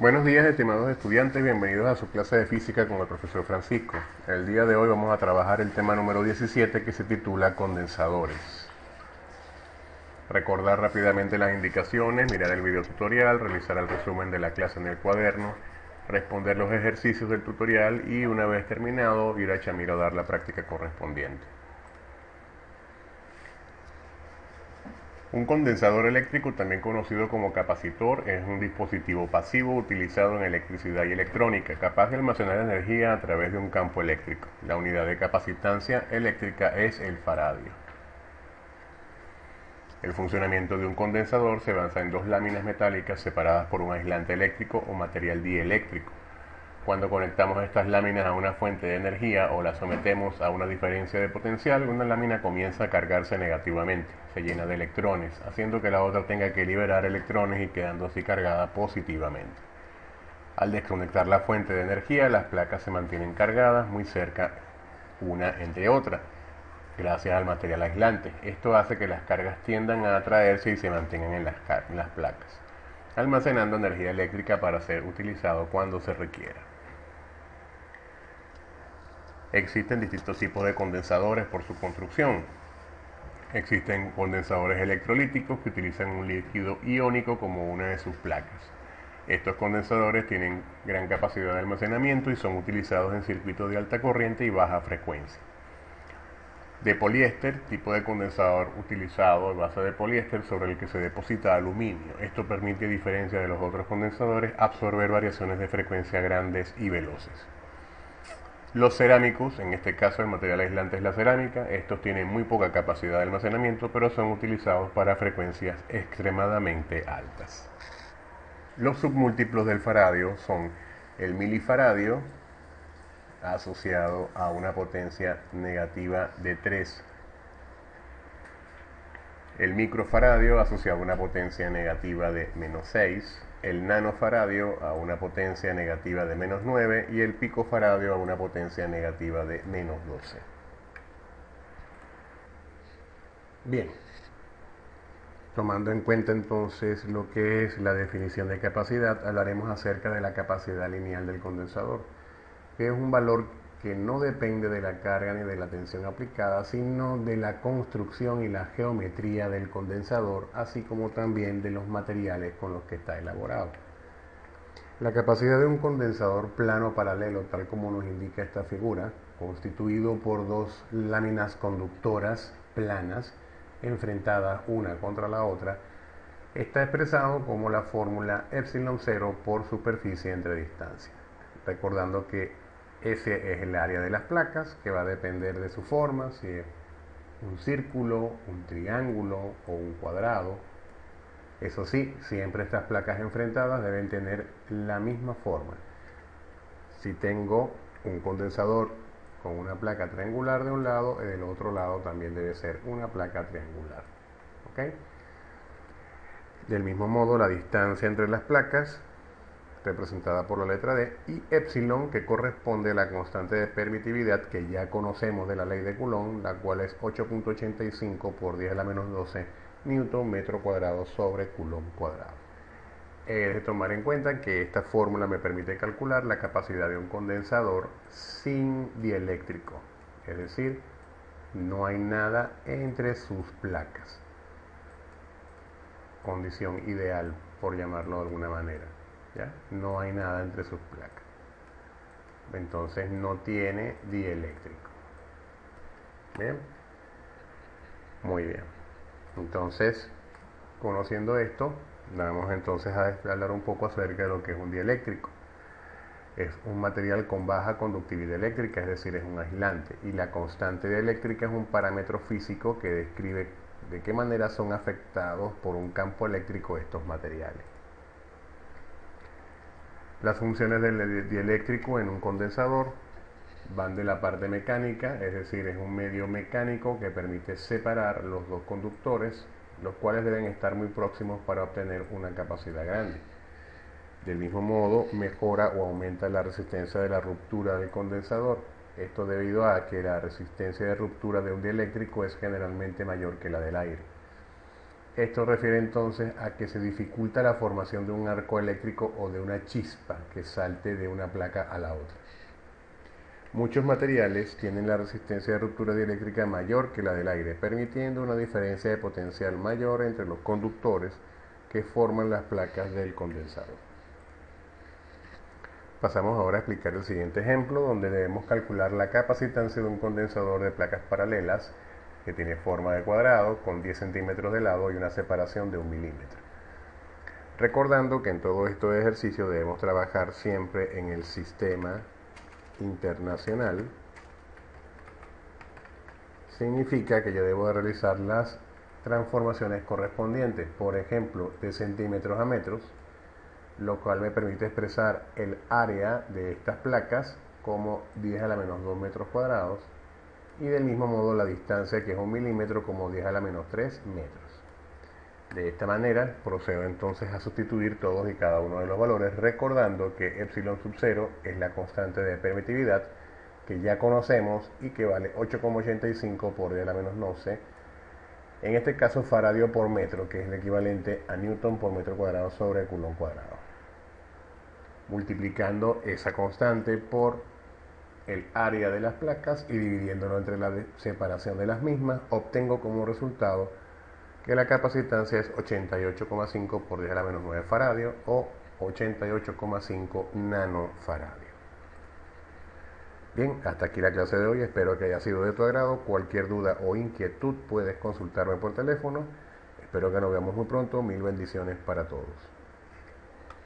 Buenos días, estimados estudiantes, bienvenidos a su clase de física con el profesor Francisco. El día de hoy vamos a trabajar el tema número 17 que se titula condensadores. Recordar rápidamente las indicaciones, mirar el video tutorial, realizar el resumen de la clase en el cuaderno, responder los ejercicios del tutorial y una vez terminado ir a Chamiro a dar la práctica correspondiente. Un condensador eléctrico, también conocido como capacitor, es un dispositivo pasivo utilizado en electricidad y electrónica, capaz de almacenar energía a través de un campo eléctrico. La unidad de capacitancia eléctrica es el faradio. El funcionamiento de un condensador se basa en dos láminas metálicas separadas por un aislante eléctrico o material dieléctrico. Cuando conectamos estas láminas a una fuente de energía o las sometemos a una diferencia de potencial, una lámina comienza a cargarse negativamente, se llena de electrones, haciendo que la otra tenga que liberar electrones y quedando así cargada positivamente. Al desconectar la fuente de energía, las placas se mantienen cargadas muy cerca una entre otra, gracias al material aislante. Esto hace que las cargas tiendan a atraerse y se mantengan en las placas, almacenando energía eléctrica para ser utilizado cuando se requiera. Existen distintos tipos de condensadores por su construcción. Existen condensadores electrolíticos que utilizan un líquido iónico como una de sus placas. Estos condensadores tienen gran capacidad de almacenamiento y son utilizados en circuitos de alta corriente y baja frecuencia. De poliéster, tipo de condensador utilizado a base de poliéster sobre el que se deposita aluminio. Esto permite, a diferencia de los otros condensadores, absorber variaciones de frecuencia grandes y veloces. Los cerámicos, en este caso el material aislante es la cerámica, estos tienen muy poca capacidad de almacenamiento, pero son utilizados para frecuencias extremadamente altas. Los submúltiplos del faradio son el milifaradio, asociado a una potencia negativa de 3, el microfaradio asociado a una potencia negativa de menos 6, el nanofaradio a una potencia negativa de menos 9 y el picofaradio a una potencia negativa de menos 12. Bien, tomando en cuenta entonces lo que es la definición de capacidad, hablaremos acerca de la capacidad lineal del condensador, que es un valor que no depende de la carga ni de la tensión aplicada, sino de la construcción y la geometría del condensador, así como también de los materiales con los que está elaborado. La capacidad de un condensador plano paralelo, tal como nos indica esta figura, constituido por dos láminas conductoras planas, enfrentadas una contra la otra, está expresado como la fórmula ε0 por superficie entre distancia, recordando que ese es el área de las placas, que va a depender de su forma, si es un círculo, un triángulo o un cuadrado. Eso sí, siempre estas placas enfrentadas deben tener la misma forma. Si tengo un condensador con una placa triangular de un lado, del otro lado también debe ser una placa triangular. ¿Okay? Del mismo modo, la distancia entre las placas, representada por la letra D, y epsilon, que corresponde a la constante de permitividad que ya conocemos de la ley de Coulomb, la cual es 8.85 por 10 a la menos 12 newton metro cuadrado sobre Coulomb cuadrado. He de tomar en cuenta que esta fórmula me permite calcular la capacidad de un condensador sin dieléctrico, es decir, no hay nada entre sus placas. Condición ideal, por llamarlo de alguna manera. ¿Ya? No hay nada entre sus placas. Entonces no tiene dieléctrico. ¿Bien? Muy bien. Entonces, conociendo esto, vamos entonces a hablar un poco acerca de lo que es un dieléctrico. Es un material con baja conductividad eléctrica, es decir, es un aislante. Y la constante dieléctrica es un parámetro físico que describe de qué manera son afectados por un campo eléctrico estos materiales. Las funciones del dieléctrico en un condensador van de la parte mecánica, es decir, es un medio mecánico que permite separar los dos conductores, los cuales deben estar muy próximos para obtener una capacidad grande. Del mismo modo, mejora o aumenta la resistencia de la ruptura del condensador. Esto debido a que la resistencia de ruptura de un dieléctrico es generalmente mayor que la del aire. Esto refiere entonces a que se dificulta la formación de un arco eléctrico o de una chispa que salte de una placa a la otra. Muchos materiales tienen la resistencia de ruptura dieléctrica mayor que la del aire, permitiendo una diferencia de potencial mayor entre los conductores que forman las placas del condensador. Pasamos ahora a explicar el siguiente ejemplo, donde debemos calcular la capacitancia de un condensador de placas paralelas que tiene forma de cuadrado con 10 centímetros de lado y una separación de 1 milímetro. Recordando que en todo este ejercicio debemos trabajar siempre en el sistema internacional, significa que yo debo realizar las transformaciones correspondientes, por ejemplo, de centímetros a metros, lo cual me permite expresar el área de estas placas como 10 a la menos 2 metros cuadrados, y del mismo modo la distancia, que es 1 milímetro, como 10 a la menos 3 metros. De esta manera procedo entonces a sustituir todos y cada uno de los valores, recordando que epsilon sub 0 es la constante de permitividad que ya conocemos y que vale 8,85 por 10 a la menos 12, en este caso faradio por metro, que es el equivalente a newton por metro cuadrado sobre coulomb cuadrado. Multiplicando esa constante por el área de las placas y dividiéndolo entre la separación de las mismas, obtengo como resultado que la capacitancia es 88,5 por 10 a la menos 9 faradio o 88,5 nanofaradio. Bien, hasta aquí la clase de hoy, espero que haya sido de tu agrado. Cualquier duda o inquietud puedes consultarme por teléfono. Espero que nos veamos muy pronto. Mil bendiciones para todos.